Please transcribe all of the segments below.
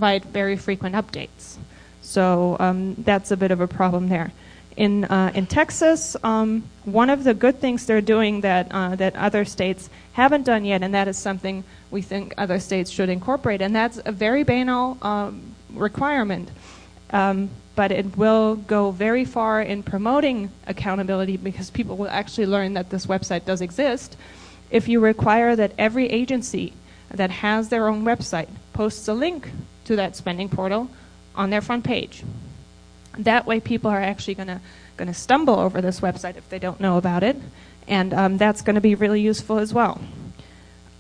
provide very frequent updates. So that's a bit of a problem there. In Texas, one of the good things they're doing that other states haven't done yet, and that is something we think other states should incorporate, and that's a very banal requirement. But it will go very far in promoting accountability because people will actually learn that this website does exist if you require that every agency that has their own website posts a link to that spending portal on their front page. That way people are actually going to stumble over this website if they don't know about it, and that's going to be really useful as well.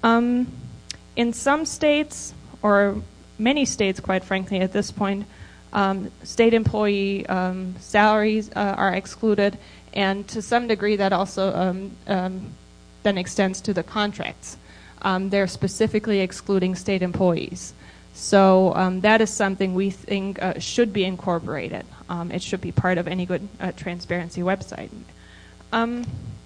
In some states, or many states quite frankly at this point, state employee salaries are excluded, and to some degree that also then extends to the contracts. They're specifically excluding state employees. So that is something we think should be incorporated. It should be part of any good transparency website.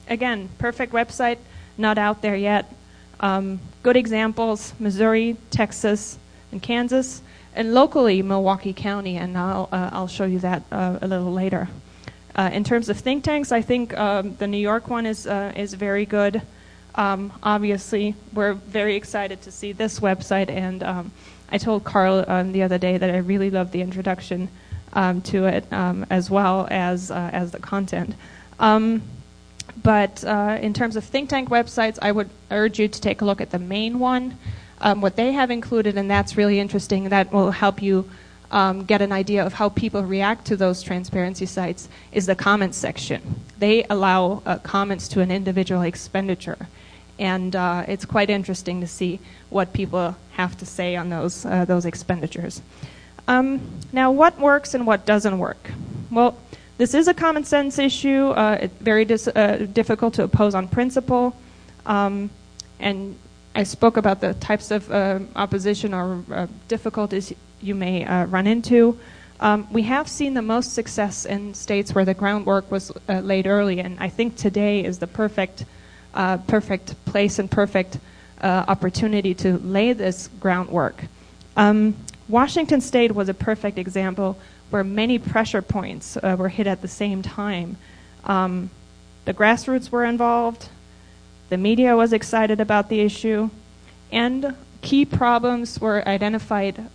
Again, perfect website, not out there yet. Good examples, Missouri, Texas, and Kansas. And locally, Milwaukee County, and I'll show you that a little later. In terms of think tanks, I think the New York one is very good. Obviously, we're very excited to see this website, and I told Carl the other day that I really love the introduction to it, as well as the content. But in terms of think tank websites, I would urge you to take a look at the main one. What they have included, and that's really interesting, that will help you get an idea of how people react to those transparency sites, is the comments section. They allow comments to an individual expenditure. And it's quite interesting to see what people have to say on those expenditures. Now, what works and what doesn't work? Well, this is a common sense issue. It's very difficult to oppose on principle. And I spoke about the types of opposition or difficulties you may run into. We have seen the most success in states where the groundwork was laid early, and I think today is the perfect place and perfect opportunity to lay this groundwork. Washington State was a perfect example where many pressure points were hit at the same time. The grassroots were involved, the media was excited about the issue, and key problems were identified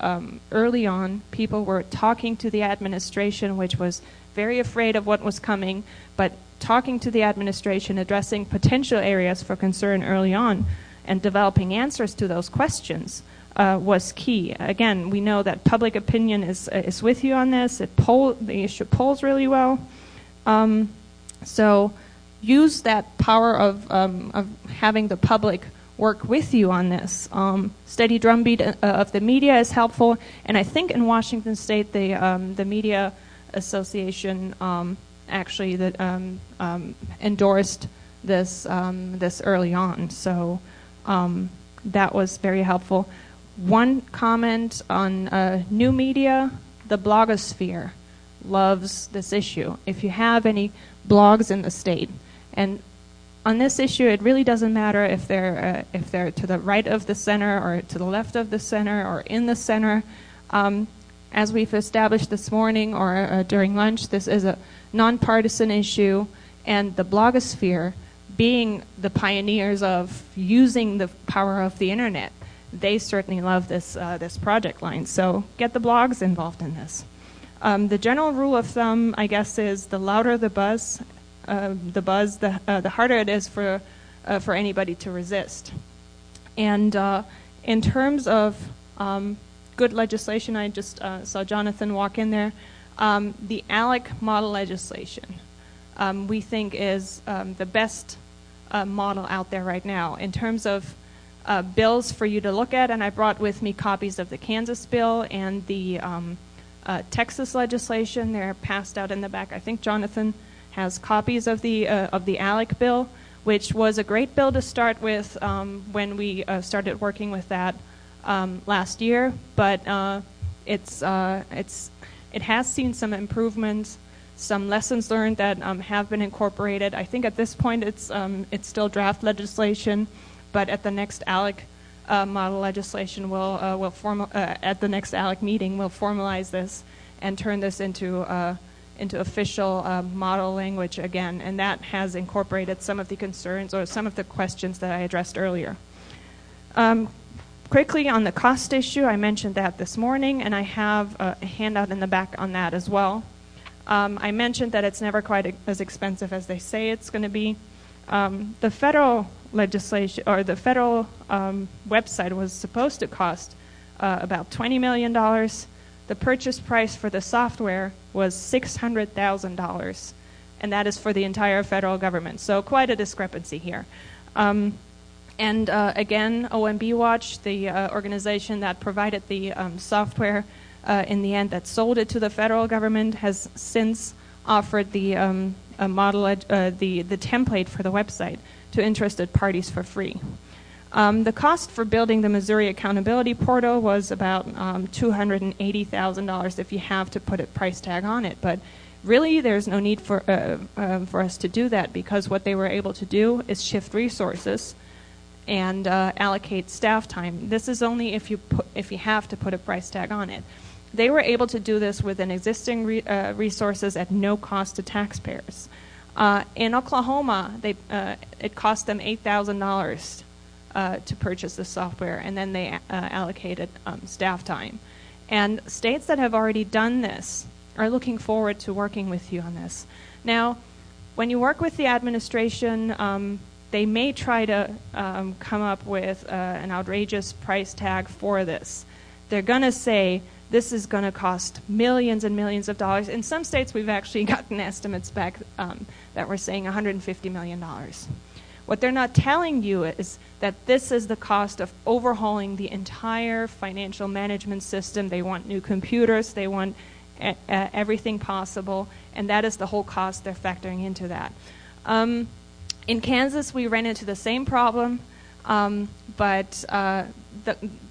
early on. People were talking to the administration, which was very afraid of what was coming, but talking to the administration, addressing potential areas for concern early on, and developing answers to those questions was key. Again, we know that public opinion is with you on this. The issue polls really well. So use that power of having the public work with you on this. Steady drumbeat of the media is helpful, and I think in Washington State the Media Association actually endorsed this early on. So that was very helpful. One comment on new media: the blogosphere loves this issue. If you have any blogs in the state, and on this issue, it really doesn't matter if they're to the right of the center or to the left of the center or in the center. As we've established this morning or during lunch, this is a nonpartisan issue, and the blogosphere, being the pioneers of using the power of the internet, they certainly love this project line. So get the blogs involved in this. The general rule of thumb, I guess, is the louder the buzz, the harder it is for anybody to resist. And in terms of good legislation, I just saw Jonathan walk in there. The ALEC model legislation, we think, is the best model out there right now in terms of bills for you to look at. And I brought with me copies of the Kansas bill and the Texas legislation. They're passed out in the back. I think Jonathan has copies of the ALEC bill, which was a great bill to start with when we started working with that last year. But it has seen some improvements, some lessons learned that have been incorporated. I think at this point it's still draft legislation, but at the next ALEC model legislation will at the next ALEC meeting will formalize this and turn this into official model language again, and that has incorporated some of the concerns or some of the questions that I addressed earlier. Quickly on the cost issue, I mentioned that this morning, and I have a handout in the back on that as well. I mentioned that it's never quite as expensive as they say it's going to be. The federal legislation or the federal website was supposed to cost about $20 million. The purchase price for the software was $600,000, and that is for the entire federal government. So quite a discrepancy here. Again, OMB Watch, the organization that provided the software in the end that sold it to the federal government, has since offered the the template for the website to interested parties for free. The cost for building the Missouri Accountability Portal was about $280,000 if you have to put a price tag on it. But really, there's no need for us to do that, because what they were able to do is shift resources and allocate staff time. This is only if you have to put a price tag on it. They were able to do this within existing resources at no cost to taxpayers. In Oklahoma, it cost them $8,000 to purchase the software, and then they allocated staff time. And states that have already done this are looking forward to working with you on this. Now, when you work with the administration, they may try to come up with an outrageous price tag for this. They're going to say, this is going to cost millions and millions of dollars. In some states, we've actually gotten estimates back that were saying $150 million. What they're not telling you is that this is the cost of overhauling the entire financial management system. They want new computers. They want everything possible, and that is the whole cost they're factoring into that. In Kansas, we ran into the same problem, but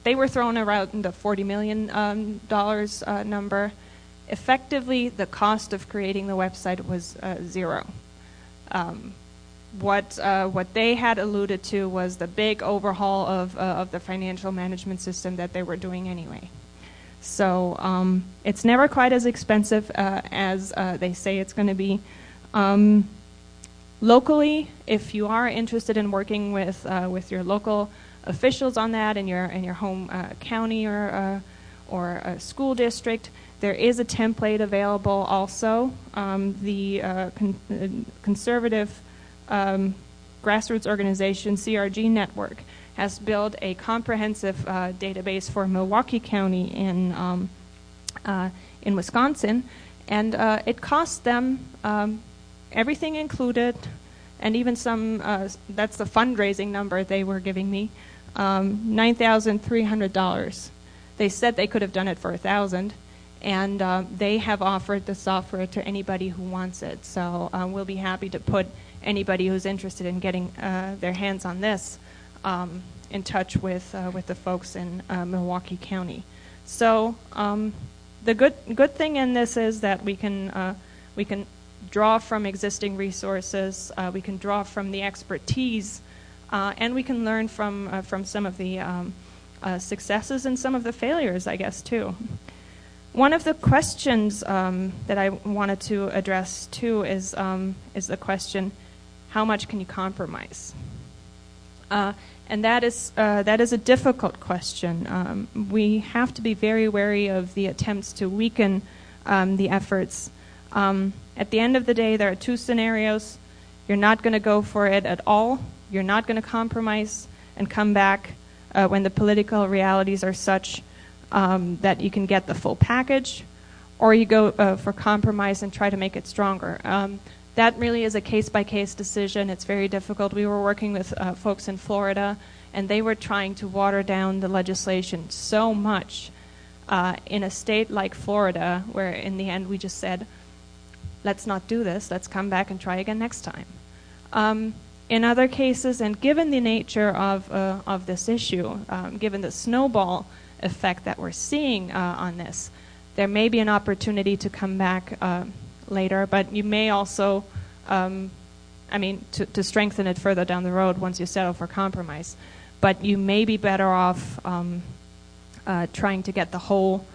they were thrown around the $40 million number. Effectively, the cost of creating the website was zero. What they had alluded to was the big overhaul of the financial management system that they were doing anyway. So it's never quite as expensive as they say it's going to be. Locally, if you are interested in working with your local officials on that in your home county or a school district, there is a template available also. The conservative grassroots organization CRG Network has built a comprehensive database for Milwaukee County in Wisconsin, and it costs them everything included, and even some, that's the fundraising number they were giving me, $9,300. They said they could have done it for $1,000, and they have offered the software to anybody who wants it. So we'll be happy to put anybody who's interested in getting their hands on this in touch with the folks in Milwaukee County. So the good thing in this is that we can draw from existing resources, we can draw from the expertise, and we can learn from some of the successes and some of the failures, I guess, too. One of the questions that I wanted to address too is the question, how much can you compromise? And that is a difficult question. We have to be very wary of the attempts to weaken the efforts. At the end of the day, there are two scenarios. You're not going to go for it at all. You're not going to compromise and come back when the political realities are such that you can get the full package, or you go for compromise and try to make it stronger. That really is a case-by-case decision. It's very difficult. We were working with folks in Florida, and they were trying to water down the legislation so much in a state like Florida, where in the end we just said, let's not do this. Let's come back and try again next time. In other cases, and given the nature of this issue, given the snowball effect that we're seeing on this, there may be an opportunity to come back later, but you may also, to strengthen it further down the road once you settle for compromise. but you may be better off trying to get the whole